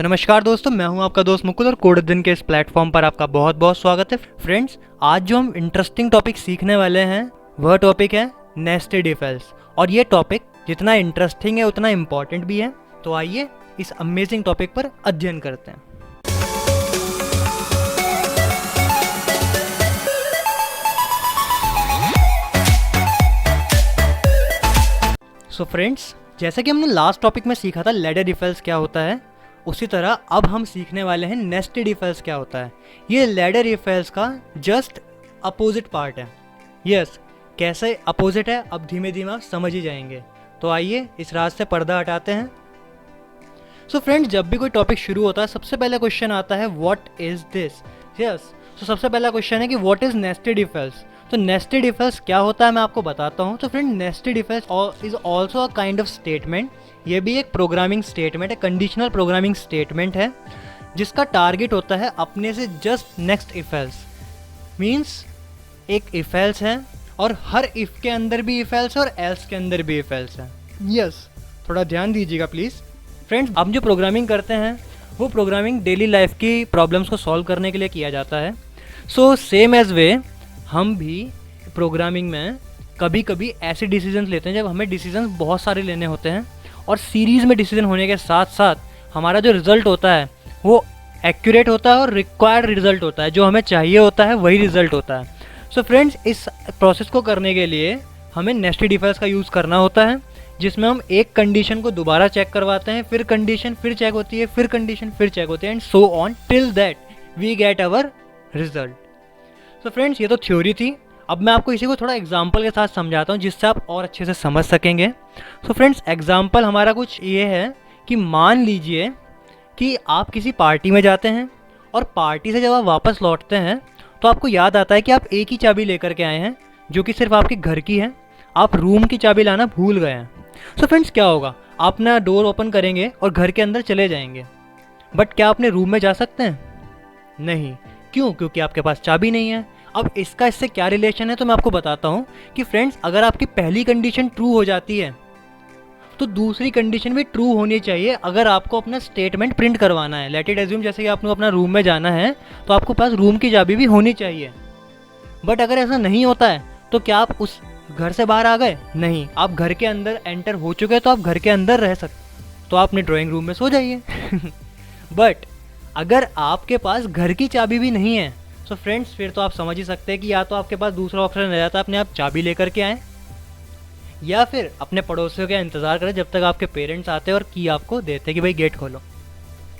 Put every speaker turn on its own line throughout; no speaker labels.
तो नमस्कार दोस्तों, मैं हूं आपका दोस्त मुकुल और कोड अध्ययन के इस प्लेटफॉर्म पर आपका बहुत बहुत स्वागत है। फ्रेंड्स, आज जो हम इंटरेस्टिंग टॉपिक सीखने वाले हैं वह टॉपिक है नेस्टेड इफ एल्स। और ये टॉपिक जितना इंटरेस्टिंग है उतना इम्पॉर्टेंट भी है। तो आइए इस अमेजिंग टॉपिक पर अध्ययन करते हैं। सो फ्रेंड्स, जैसे कि हमने लास्ट टॉपिक में सीखा था लैडर इफ एल्स क्या होता है, उसी तरह अब हम सीखने वाले हैं नेस्टेड इफ एल्स क्या होता है। ये लैडर इफ एल्स का जस्ट अपोजिट पार्ट है। यस, कैसे अपोजिट है अब धीमे धीमे आप समझ ही जाएंगे। तो आइए इस राज से पर्दा हटाते हैं। सो फ्रेंड्स, जब भी कोई टॉपिक शुरू होता है सबसे पहला क्वेश्चन आता है व्हाट इज दिस। यस, तो सबसे पहला क्वेश्चन है कि what is nested if else. तो नेस्टेड इफ एल्स क्या होता है मैं आपको बताता हूँ। तो friend, nested if else is also a kind of statement. ये भी एक प्रोग्रामिंग स्टेटमेंट है, कंडीशनल प्रोग्रामिंग स्टेटमेंट है, जिसका टारगेट होता है अपने से just next if else. Means एक इफ एल्स है और हर इफ के अंदर भी इफ एल्स है और एल्स के अंदर भी इफ एल्स है। यस, थोड़ा ध्यान दीजिएगा प्लीज़। फ्रेंड्स, हम जो प्रोग्रामिंग करते हैं वो प्रोग्रामिंग डेली लाइफ की प्रॉब्लम्स को सॉल्व करने के लिए किया जाता है। सो सेम एज वे हम भी प्रोग्रामिंग में कभी कभी ऐसे डिसीजंस लेते हैं जब हमें डिसीजंस बहुत सारे लेने होते हैं और सीरीज़ में डिसीजन होने के साथ साथ हमारा जो रिज़ल्ट होता है वो एक्यूरेट होता है और रिक्वायर्ड रिज़ल्ट होता है। जो हमें चाहिए होता है वही रिज़ल्ट होता है। सो फ्रेंड्स, इस प्रोसेस को करने के लिए हमें नेस्टेड इफ एल्स का यूज़ करना होता है, जिसमें हम एक कंडीशन को दोबारा चेक करवाते हैं, फिर कंडीशन फिर चेक होती है, फिर कंडीशन फिर चेक होती है, and so on till that we get our result. So friends, ये तो थ्योरी थी। अब मैं आपको इसी को थोड़ा एग्जाम्पल के साथ समझाता हूँ जिससे आप और अच्छे से समझ सकेंगे। सो फ्रेंड्स, एग्जाम्पल हमारा कुछ ये है कि मान लीजिए कि आप किसी पार्टी में जाते हैं और पार्टी से जब आप वापस लौटते हैं तो आपको याद आता है कि आप एक ही चाबी लेकर के आए हैं जो कि सिर्फ आपके घर की है। आप रूम की चाबी लाना भूल गए हैं। सो फ्रेंड्स, क्या होगा, आप अपना डोर ओपन करेंगे और घर के अंदर चले जाएंगे। बट क्या अपने रूम में जा सकते हैं? नहीं। क्यों? क्योंकि आपके पास चाबी नहीं है। अब इसका इससे क्या रिलेशन है तो मैं आपको बताता हूँ कि फ्रेंड्स, अगर आपकी पहली कंडीशन ट्रू हो जाती है तो दूसरी कंडीशन भी ट्रू होनी चाहिए अगर आपको अपना स्टेटमेंट प्रिंट करवाना है। लेट इट एज्यूम जैसे कि आपको अपना रूम में जाना है तो आपको पास रूम की चाबी भी होनी चाहिए। बट अगर ऐसा नहीं होता है तो क्या आप उस घर से बाहर आ गए? नहीं, आप घर के अंदर एंटर हो चुके हैं तो आप घर के अंदर रह सकते, तो आप अपने ड्राइंग रूम में सो जाइए। बट अगर आपके पास घर की चाबी भी नहीं है तो फ्रेंड्स, फिर तो आप समझ ही सकते हैं कि या तो आपके पास दूसरा ऑप्शन रह जाता है अपने आप चाबी लेकर के आएँ, या फिर अपने पड़ोसियों का इंतज़ार करें जब तक आपके पेरेंट्स आते और की आपको देते कि भाई गेट खोलो।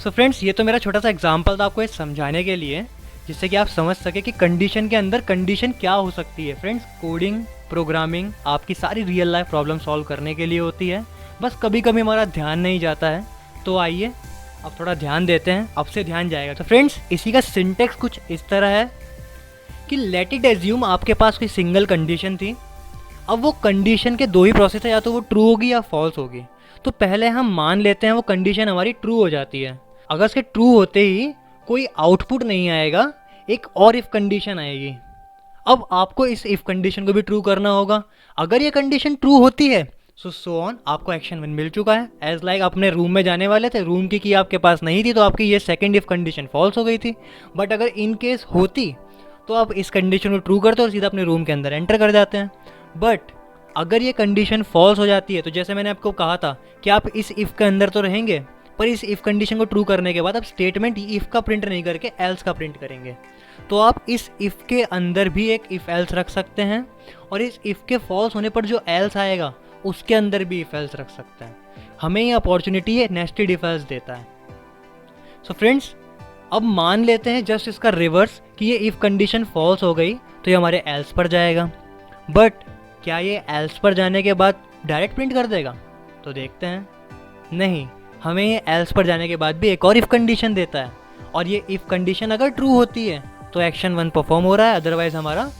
सो फ्रेंड्स, ये तो मेरा छोटा सा एग्जांपल था आपको ये समझाने के लिए, जिससे कि आप समझ सके कि कंडीशन के अंदर कंडीशन क्या हो सकती है। फ्रेंड्स, कोडिंग प्रोग्रामिंग आपकी सारी रियल लाइफ प्रॉब्लम सॉल्व करने के लिए होती है, बस कभी कभी हमारा ध्यान नहीं जाता है। तो आइए अब थोड़ा ध्यान देते हैं, अब से ध्यान जाएगा। तो फ्रेंड्स, इसी का सिंटेक्स कुछ इस तरह है कि लेट इट एज्यूम आपके पास कोई सिंगल कंडीशन थी। अब वो कंडीशन के दो ही प्रोसेस है, या तो वो ट्रू होगी या फॉल्स होगी। तो पहले हम मान लेते हैं वो कंडीशन हमारी ट्रू हो जाती है। अगर उसके ट्रू होते ही कोई आउटपुट नहीं आएगा, एक और इफ़ कंडीशन आएगी। अब आपको इस इफ़ कंडीशन को भी ट्रू करना होगा। अगर ये कंडीशन ट्रू होती है सो ऑन, आपको एक्शन 1 मिल चुका है। एज लाइक अपने रूम में जाने वाले थे, रूम की आपके पास नहीं थी तो आपकी ये सेकंड इफ़ कंडीशन फॉल्स हो गई थी। बट अगर इन केस होती तो आप इस कंडीशन को ट्रू करते और सीधा अपने रूम के अंदर एंटर कर जाते हैं। बट अगर ये कंडीशन फॉल्स हो जाती है तो जैसे मैंने आपको कहा था कि आप इस इफ़ के अंदर तो रहेंगे, पर इस इफ़ कंडीशन को ट्रू करने के बाद आप स्टेटमेंट इफ़ का प्रिंट नहीं करके एल्स का प्रिंट करेंगे। तो आप इस इफ़ के अंदर भी एक इफ़ एल्स रख सकते हैं और इस इफ़ के फॉल्स होने पर जो एल्स आएगा उसके अंदर भी इफ़ एल्स रख सकते हैं। हमें ये अपॉर्चुनिटी ये नेस्टेड इफ़ एल्स देता है। सो फ्रेंड्स, अब मान लेते हैं जस्ट इसका रिवर्स कि ये इफ़ कंडीशन फॉल्स हो गई तो ये हमारे एल्स पर जाएगा। बट क्या ये एल्स पर जाने के बाद डायरेक्ट प्रिंट कर देगा? तो देखते हैं। नहीं, हमें ये एल्स पर जाने के बाद भी एक और इफ़ कंडीशन देता है, और ये इफ़ कंडीशन अगर ट्रू होती है तो एक्शन 1 परफॉर्म हो रहा है, अदरवाइज हमारा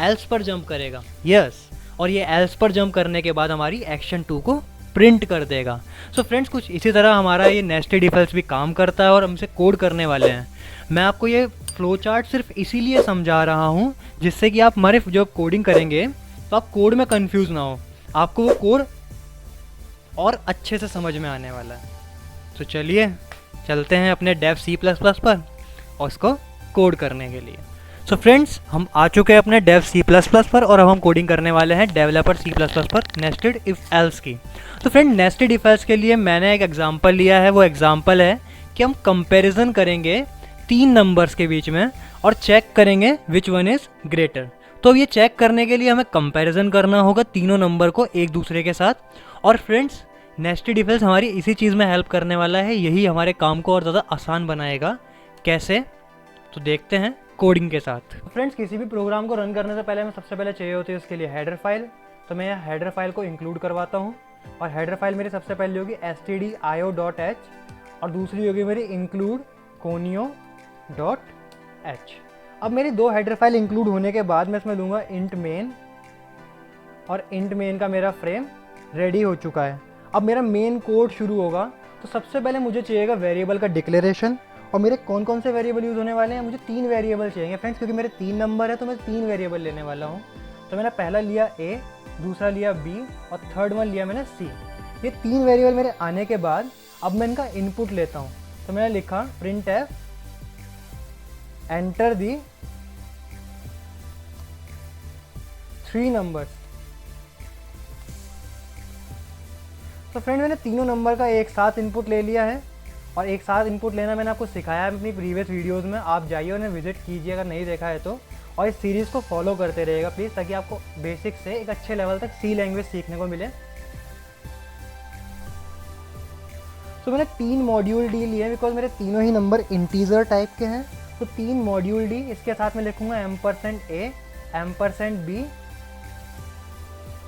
एल्स पर जंप करेगा। यस, और ये एल्स पर जंप करने के बाद हमारी एक्शन 2 को प्रिंट कर देगा। सो फ्रेंड्स, कुछ इसी तरह हमारा ये नेस्टेड इफ एल्स भी काम करता है और हमसे कोड करने वाले हैं। मैं आपको ये फ्लो चार्ट सिर्फ इसीलिए समझा रहा हूँ जिससे कि आप हमारे जब कोडिंग करेंगे तो आप कोड में कंफ्यूज ना हो, आपको वो कोड और अच्छे से समझ में आने वाला है। तो चलिए चलते हैं अपने डेव C++ पर और उसको कोड करने के लिए। सो फ्रेंड्स, हम आ चुके हैं अपने डेव C++ पर और अब हम कोडिंग करने वाले हैं डेवलपर C++ पर नेस्टेड इफ एल्स की। तो फ्रेंड, नेस्टेड इफ एल्स के लिए मैंने एक एग्जांपल लिया है। वो एग्जांपल है कि हम कंपैरिजन करेंगे 3 नंबर्स के बीच में और चेक करेंगे विच वन इज़ ग्रेटर। तो ये चेक करने के लिए हमें कंपैरिजन करना होगा तीनों नंबर को एक दूसरे के साथ। और फ्रेंड्स, नेस्टेड इफ एल्स हमारी इसी चीज़ में हेल्प करने वाला है, यही हमारे काम को और ज़्यादा आसान बनाएगा। कैसे? तो देखते हैं कोडिंग के साथ। फ्रेंड्स, किसी भी प्रोग्राम को रन करने से पहले हमें सबसे पहले चाहिए होती है उसके लिए हेडर फाइल। तो मैं यहाँ हेडर फाइल को इंक्लूड करवाता हूँ और हेडर फाइल मेरी सबसे पहले होगी stdio.h और दूसरी होगी मेरी include conio.h। अब मेरी 2 हेडर फाइल इंक्लूड होने के बाद मैं इसमें लूँगा int main और int main का मेरा फ्रेम रेडी हो चुका है। अब मेरा मेन कोड शुरू होगा। तो सबसे पहले मुझे चाहिएगा वेरिएबल का डिक्लेरेशन। और मेरे कौन कौन से वेरिएबल यूज़ होने वाले हैं? मुझे 3 वेरिएबल चाहिए फ्रेंड्स, क्योंकि मेरे 3 नंबर है तो मैं 3 वेरिएबल लेने वाला हूँ। तो मैंने पहला लिया A, दूसरा लिया B और थर्ड वन लिया मैंने C। ये 3 वेरिएबल मेरे आने के बाद अब मैं इनका इनपुट लेता हूँ। तो मैंने लिखा printf एंटर दी 3 नंबर्स। तो फ्रेंड, मैंने तीनों नंबर का एक साथ इनपुट ले लिया है और एक साथ इनपुट लेना मैंने आपको सिखाया है अपनी प्रीवियस वीडियोस में। आप जाइए उन्हें विजिट कीजिए अगर नहीं देखा है तो, और इस सीरीज़ को फॉलो करते रहिएगा प्लीज़, ताकि आपको बेसिक से एक अच्छे लेवल तक C लैंग्वेज सीखने को मिले। तो मैंने 3 मॉड्यूल डी लिए बिकॉज मेरे तीनों ही नंबर इंटीजर टाइप के हैं। तो 3 मॉड्यूल डी, इसके साथ मैं लिखूँगा %A, %B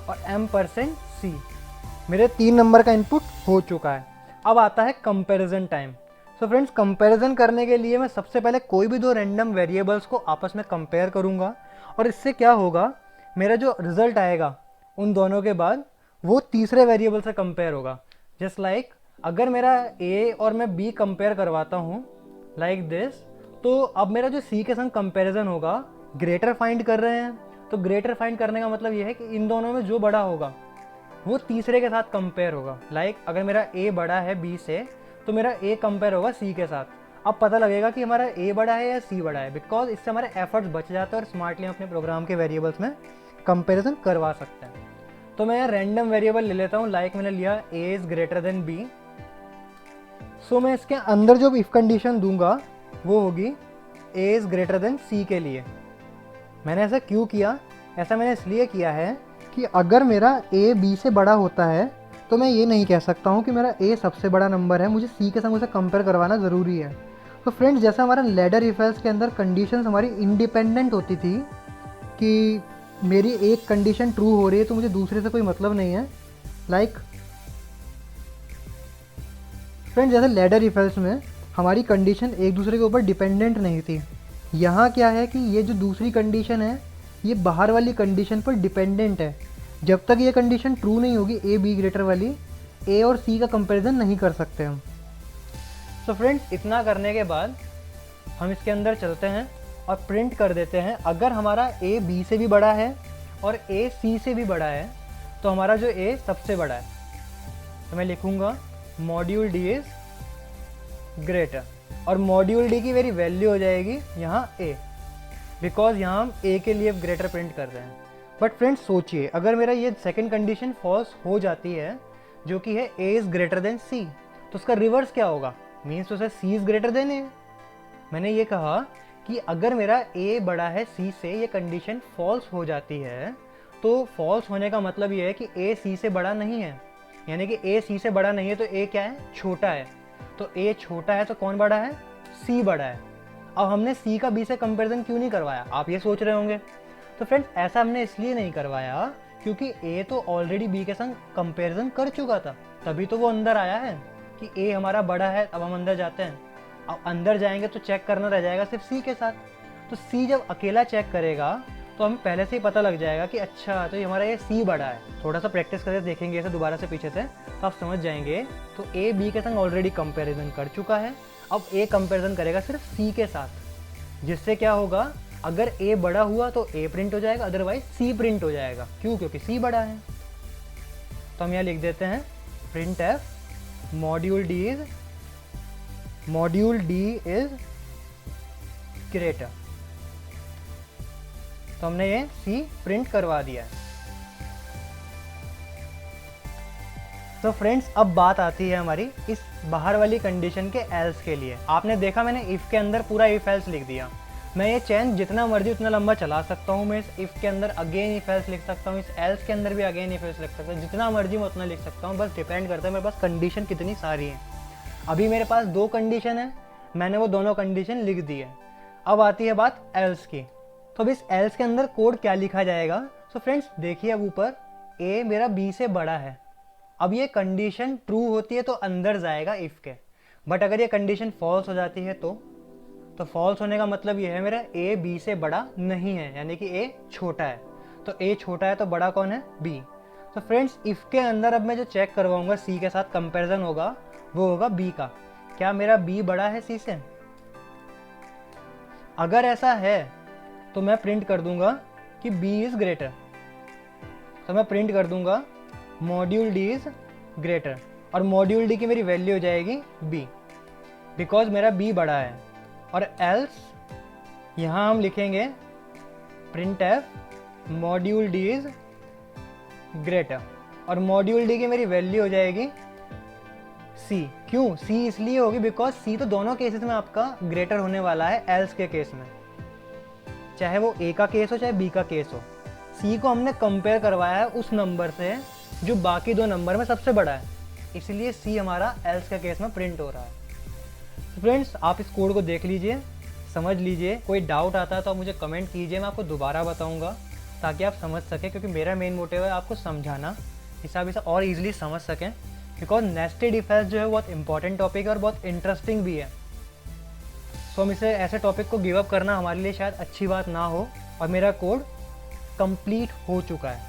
और %C। मेरे 3 नंबर का इनपुट हो चुका है। अब आता है comparison time. So friends, comparison करने के लिए मैं सबसे पहले कोई भी 2 रैंडम वेरिएबल्स को आपस में कंपेयर करूंगा और इससे क्या होगा, मेरा जो रिजल्ट आएगा उन दोनों के बाद वो तीसरे वेरिएबल से कंपेयर होगा। जस्ट लाइक अगर मेरा A और मैं B कंपेयर करवाता हूँ लाइक दिस, तो अब मेरा जो C के संग कंपैरिजन होगा, ग्रेटर फाइंड कर रहे हैं, तो ग्रेटर फाइंड करने का मतलब ये है कि इन दोनों में जो बड़ा होगा वो तीसरे के साथ कंपेयर होगा। लाइक अगर मेरा A बड़ा है B से, तो मेरा A कंपेयर होगा C के साथ। अब पता लगेगा कि हमारा A बड़ा है या C बड़ा है, बिकॉज इससे हमारे एफर्ट्स बच जाते हैं और स्मार्टली हम अपने प्रोग्राम के वेरिएबल्स में कंपैरिजन करवा सकते हैं। तो मैं यहाँ रैंडम वेरिएबल ले लेता हूँ। लाइक मैंने लिया A is greater than B। सो मैं इसके अंदर जो इफ़ कंडीशन दूंगा वो होगी A is greater than C के लिए। मैंने ऐसा क्यों किया? ऐसा मैंने इसलिए किया है कि अगर मेरा A B से बड़ा होता है तो मैं ये नहीं कह सकता हूँ कि मेरा A सबसे बड़ा नंबर है, मुझे C के संग उसे कंपेयर करवाना ज़रूरी है। तो फ्रेंड्स, जैसा हमारा लैडर इफ एल्स के अंदर कंडीशंस हमारी इंडिपेंडेंट होती थी कि मेरी एक कंडीशन ट्रू हो रही है तो मुझे दूसरे से कोई मतलब नहीं है। लाइक फ्रेंड्स, जैसे लैडर इफ एल्स में हमारी कंडीशन एक दूसरे के ऊपर डिपेंडेंट नहीं थी। यहाँ क्या है कि ये जो दूसरी कंडीशन है ये बाहर वाली कंडीशन पर डिपेंडेंट है। जब तक ये कंडीशन ट्रू नहीं होगी A B ग्रेटर वाली, A और C का कंपैरिजन नहीं कर सकते हम। सो फ्रेंड्स, इतना करने के बाद हम इसके अंदर चलते हैं और प्रिंट कर देते हैं अगर हमारा A B से भी बड़ा है और A C से भी बड़ा है तो हमारा जो A सबसे बड़ा है। तो मैं लिखूँगा मॉड्यूल D इज़ ग्रेटर और मॉड्यूल D की मेरी वैल्यू हो जाएगी यहाँ A, बिकॉज यहाँ हम A के लिए ग्रेटर प्रिंट कर रहे हैं। बट फ्रेंड्स, सोचिए अगर मेरा ये सेकंड कंडीशन फॉल्स हो जाती है जो कि है A is greater than C, तो उसका रिवर्स क्या होगा? मीन्स तो sir C is greater than A। मैंने ये कहा कि अगर मेरा A बड़ा है C से, ये कंडीशन फॉल्स हो जाती है तो फॉल्स होने का मतलब ये है कि A C से बड़ा नहीं है, यानी कि A C से बड़ा नहीं है तो A क्या है? छोटा है। तो A छोटा है तो कौन बड़ा है? C बड़ा है। अब हमने C का B से कंपैरिजन क्यों नहीं करवाया, आप ये सोच रहे होंगे। तो फ्रेंड्स, ऐसा हमने इसलिए नहीं करवाया क्योंकि A तो ऑलरेडी B के संग कंपैरिजन कर चुका था, तभी तो वो अंदर आया है कि A हमारा बड़ा है। अब हम अंदर जाते हैं, अब अंदर जाएंगे तो चेक करना रह जाएगा सिर्फ C के साथ। तो C जब अकेला चेक करेगा तो हमें पहले से ही पता लग जाएगा कि अच्छा तो ये हमारा ये C बड़ा है। थोड़ा सा प्रैक्टिस करके देखेंगे इसे दोबारा से पीछे से तो आप समझ जाएंगे। तो A B के संग ऑलरेडी कंपैरिजन कर चुका है, अब A कंपैरिजन करेगा सिर्फ C के साथ, जिससे क्या होगा, अगर A बड़ा हुआ तो A प्रिंट हो जाएगा, अदरवाइज C प्रिंट हो जाएगा। क्यों? क्योंकि C बड़ा है। तो हम यहाँ लिख देते हैं printf module D is module D is greater. तो हमने ये सी प्रिंट करवा दिया है। तो फ्रेंड्स अब बात आती है हमारी इस बाहर वाली कंडीशन के एल्स के लिए। आपने देखा मैंने इफ़ के अंदर पूरा इफ एल्स लिख दिया। मैं ये चैन जितना मर्जी उतना लंबा चला सकता हूँ। मैं इस इफ़ के अंदर अगेन इफ एल्स लिख सकता हूँ, इस एल्स के अंदर भी अगेन इफ एल्स लिख सकता हूँ, जितना मर्जी मैं उतना लिख सकता हूँ। बस डिपेंड करता है मेरे पास कंडीशन कितनी सारी है। अभी मेरे पास 2 कंडीशन है, मैंने वो दोनों कंडीशन लिख दी है। अब आती है बात एल्स की। तो अब इस एल्स के अंदर कोड क्या लिखा जाएगा। सो फ्रेंड्स देखिए, अब ऊपर ए मेरा बी से बड़ा है। अब ये कंडीशन ट्रू होती है तो अंदर जाएगा इफ़ के, बट अगर ये कंडीशन फॉल्स हो जाती है तो फॉल्स होने का मतलब ये है मेरा ए बी से बड़ा नहीं है, यानी कि ए छोटा है। तो ए छोटा है तो बड़ा कौन है, बी। तो फ्रेंड्स इफ़ के अंदर अब मैं जो चेक करवाऊंगा सी के साथ कंपैरिजन होगा वो होगा बी का। क्या मेरा बी बड़ा है सी से? अगर ऐसा है तो मैं प्रिंट कर दूंगा कि बी इज ग्रेटर। तो मैं प्रिंट कर दूंगा मॉड्यूल डी इज ग्रेटर, और मॉड्यूल डी की मेरी वैल्यू हो जाएगी बी, बिकॉज मेरा बी बड़ा है। और एल्स यहाँ हम लिखेंगे print F module D is greater, और मॉड्यूल डी की मेरी वैल्यू हो जाएगी सी। क्यों सी? इसलिए होगी बिकॉज सी तो दोनों केसेस में आपका ग्रेटर होने वाला है एल्स के केस में, चाहे वो ए का केस हो चाहे बी का केस हो। सी को हमने कंपेयर करवाया है उस नंबर से जो बाकी 2 नंबर में सबसे बड़ा है, इसलिए सी हमारा एल्स के केस में प्रिंट हो रहा है। तो फ्रेंड्स आप इस कोड को देख लीजिए, समझ लीजिए। कोई डाउट आता है तो आप मुझे कमेंट कीजिए, मैं आपको दोबारा बताऊंगा ताकि आप समझ सकें, क्योंकि मेरा मेन मोटिव है आपको समझाना, इससे आप इसे और ईजिली समझ सकें। बिकॉज नेस्टेड इफ एल्स जो है बहुत इंपॉर्टेंट टॉपिक है और बहुत इंटरेस्टिंग भी है। सो हम इसे ऐसे टॉपिक को गिव अप करना हमारे लिए शायद अच्छी बात ना हो, और मेरा कोड कंप्लीट हो चुका है।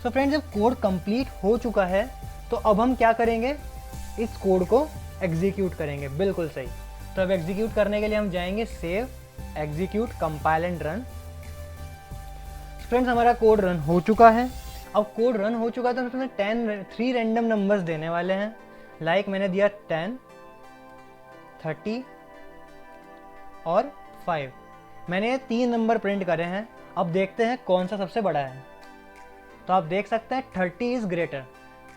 सो फ्रेंड्स जब कोड कंप्लीट हो चुका है तो अब हम क्या करेंगे, इस कोड को एग्जीक्यूट करेंगे। बिल्कुल सही। तो अब एग्जीक्यूट करने के लिए हम जाएंगे save, execute, compile and run. Friends हमारा कोड रन हो चुका है। अब कोड रन हो चुका है तो हम इसमें 3 रैंडम नंबर्स देने वाले हैं। लाइक मैंने दिया 10, 30 और 5। मैंने ये 3 नंबर प्रिंट करे हैं। अब देखते हैं कौन सा सबसे बड़ा है। तो आप देख सकते हैं 30 इज ग्रेटर।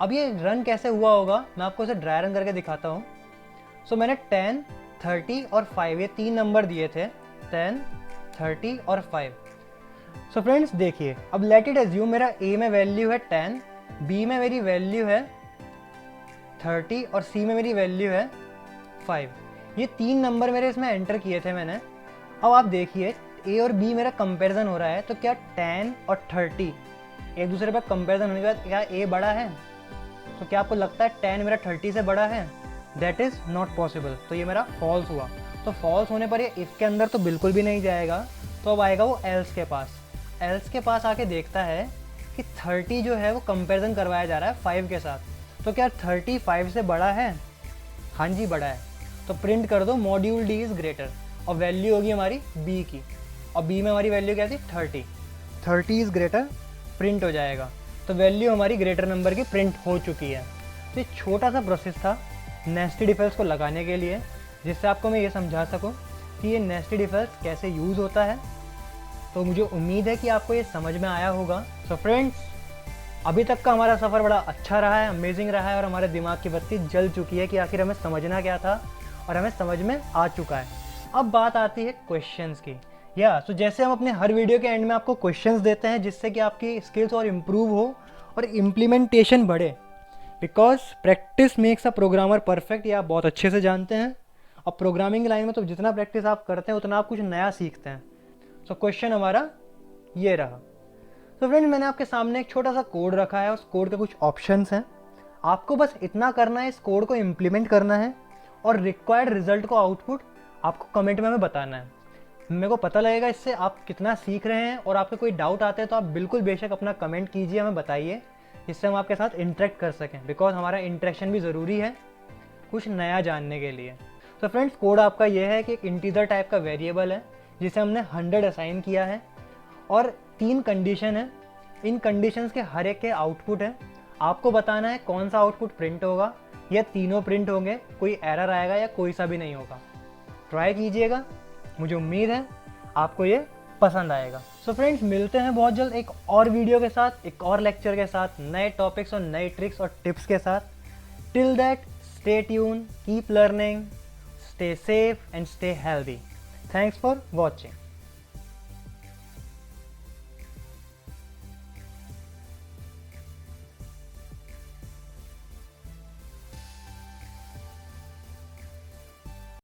अब ये रन कैसे हुआ होगा मैं आपको इसे ड्राई रन करके दिखाता हूँ। सो मैंने 10, 30 और 5 ये 3 नंबर दिए थे, 10, 30 और 5। सो फ्रेंड्स देखिए, अब लेट इट एज्यूम मेरा ए में वैल्यू है 10, बी में मेरी वैल्यू है 30 और सी में मेरी वैल्यू है 5। ये 3 नंबर मेरे इसमें एंटर किए थे मैंने। अब आप देखिए ए और बी मेरा कंपैरिजन हो रहा है, तो क्या 10 और 30 एक दूसरे पर कंपैरिजन होने के बाद क्या ए बड़ा है? तो क्या आपको लगता है 10 मेरा 30 से बड़ा है? That is not possible. तो ये मेरा फॉल्स हुआ। तो फॉल्स होने पर ये इफ़ के अंदर तो बिल्कुल भी नहीं जाएगा। तो अब आएगा वो एल्स के पास। एल्स के पास आके देखता है कि 30 जो है वो कंपैरिजन करवाया जा रहा है 5 के साथ। तो क्या 30 5 से बड़ा है? हाँ जी बड़ा है। तो प्रिंट कर दो मॉड्यूल डी इज़ ग्रेटर, और वैल्यू होगी हमारी बी की, और बी में हमारी वैल्यू क्या थी 30 इज़ ग्रेटर, प्रिंट हो जाएगा। तो वैल्यू हमारी ग्रेटर नंबर की प्रिंट हो चुकी है। तो एक छोटा सा प्रोसेस था नेस्टेड इफ एल्स को लगाने के लिए, जिससे आपको मैं ये समझा सकूं कि ये नेस्टेड इफ एल्स कैसे यूज़ होता है। तो मुझे उम्मीद है कि आपको ये समझ में आया होगा। सो फ्रेंड्स अभी तक का हमारा सफ़र बड़ा अच्छा रहा है, अमेजिंग रहा है, और हमारे दिमाग की बत्ती जल चुकी है कि आखिर हमें समझना क्या था, और हमें समझ में आ चुका है। अब बात आती है क्वेश्चंस की। तो जैसे हम अपने हर वीडियो के एंड में आपको क्वेश्चंस देते हैं जिससे कि आपकी स्किल्स और इम्प्रूव हो और इम्प्लीमेंटेशन बढ़े, because practice makes a programmer perfect, ये आप बहुत अच्छे से जानते हैं। और प्रोग्रामिंग लाइन में तो जितना प्रैक्टिस आप करते हैं उतना आप कुछ नया सीखते हैं। सो क्वेश्चन हमारा ये रहा। तो फ्रेंड मैंने आपके सामने एक छोटा सा कोड रखा है, उस कोड के कुछ ऑप्शंस हैं। आपको बस इतना करना है, इस कोड को इम्प्लीमेंट करना है, और रिक्वायर्ड रिजल्ट को आउटपुट आपको कमेंट में हमें बताना है। मेरे को पता लगेगा इससे आप कितना सीख रहे हैं। और आपके कोई डाउट आते हैं तो आप बिल्कुल बेशक अपना कमेंट कीजिए, हमें बताइए, जिससे हम आपके साथ इंटरेक्ट कर सकें, बिकॉज हमारा इंटरेक्शन भी ज़रूरी है कुछ नया जानने के लिए। तो फ्रेंड्स कोड आपका ये है कि एक इंटीजर टाइप का वेरिएबल है जिसे हमने 100 असाइन किया है, और 3 कंडीशन है। इन कंडीशंस के हर एक के आउटपुट है। आपको बताना है कौन सा आउटपुट प्रिंट होगा, ये तीनों प्रिंट होंगे, कोई एरर आएगा या कोई सा भी नहीं होगा। ट्राई कीजिएगा, मुझे उम्मीद है आपको ये पसंद आएगा। सो फ्रेंड्स, मिलते हैं बहुत जल्द एक और वीडियो के साथ, एक और लेक्चर के साथ, नए टॉपिक्स और नई ट्रिक्स और टिप्स के साथ। Till that, stay tune, keep learning, stay safe and stay healthy. Thanks for watching.